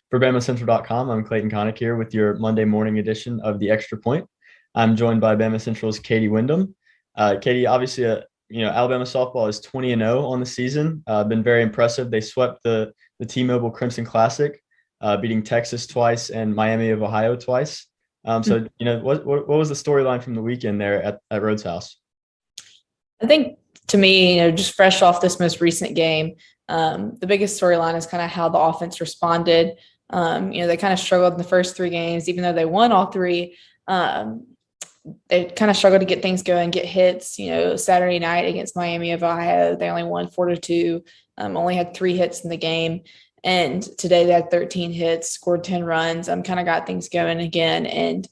For BamaCentral.com, I'm Clayton Connick here with your Monday morning edition of the Extra Point. I'm joined by Bama Central's Katie Wyndham. Katie, obviously, Alabama softball is 20-0 on the season. Been very impressive. They swept the T-Mobile Crimson Classic, beating Texas twice and Miami of Ohio twice. What was the storyline from the weekend there at Rhodes House? I think to me, just fresh off this most recent game, the biggest storyline is kind of how the offense responded. They kind of struggled in the first three games, even though they won all three. They kind of struggled to get things going, get hits. Saturday night against Miami of Ohio, they only won 4-2, only had 3 hits in the game. And today they had 13 hits, scored 10 runs, kind of got things going again. And,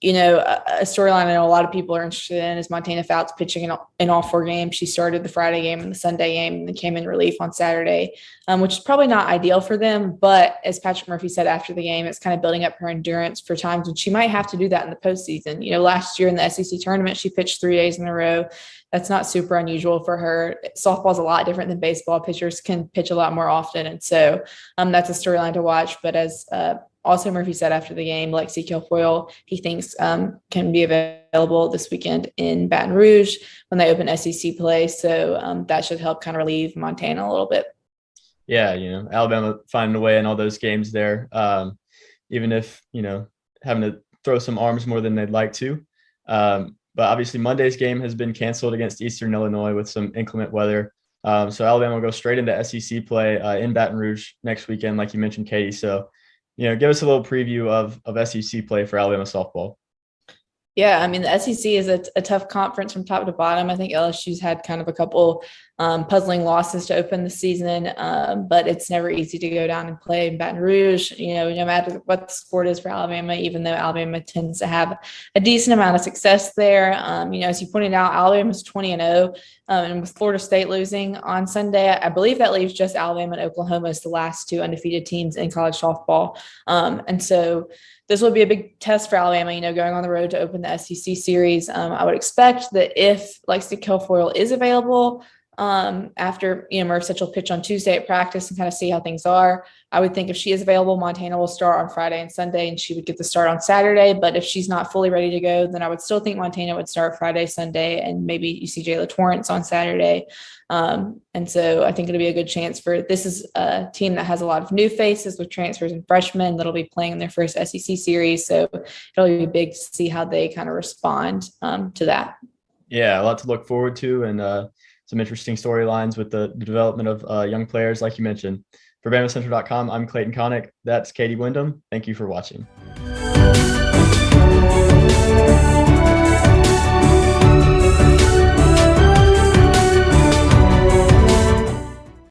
a storyline I know a lot of people are interested in is Montana Fouts pitching in all 4 games. She started the Friday game and the Sunday game and then came in relief on Saturday, which is probably not ideal for them. But as Patrick Murphy said after the game, it's kind of building up her endurance for times when she might have to do that in the postseason. Last year in the SEC tournament, she pitched 3 days in a row. That's not super unusual for her. Softball is a lot different than baseball. Pitchers can pitch a lot more often. And so that's a storyline to watch. But as also Murphy said after the game, Lexi Kilfoyle, he thinks can be available this weekend in Baton Rouge when they open SEC play. So that should help kind of relieve Montana a little bit. Yeah, Alabama finding a way in all those games there, even if, having to throw some arms more than they'd like to. But obviously Monday's game has been canceled against Eastern Illinois with some inclement weather. So Alabama will go straight into SEC play in Baton Rouge next weekend, like you mentioned, Katie. So, give us a little preview of SEC play for Alabama softball. Yeah, the SEC is a tough conference from top to bottom. I think LSU's had kind of a couple puzzling losses to open the season, but it's never easy to go down and play in Baton Rouge, no matter what the sport is for Alabama, even though Alabama tends to have a decent amount of success there. As you pointed out, Alabama's 20-0, and with Florida State losing on Sunday, I believe that leaves just Alabama and Oklahoma as the last 2 undefeated teams in college softball. And so this will be a big test for Alabama, going on the road to open the SEC series. I would expect that if Lexi Kilfoyle is available after, Murph said she'll pitch on Tuesday at practice and kind of see how things are. I would think if she is available, Montana will start on Friday and Sunday, and she would get the start on Saturday. But if she's not fully ready to go, then I would still think Montana would start Friday, Sunday, and maybe you see Jayla Torrance on Saturday. And so I think it'll be a good chance this is a team that has a lot of new faces with transfers and freshmen that'll be playing in their first SEC series. So it'll be big to see how they kind of respond to that. Yeah, a lot to look forward to, and some interesting storylines with the development of young players, like you mentioned. For BamaCentral.com, I'm Clayton Connick. That's Katie Wyndham. Thank you for watching.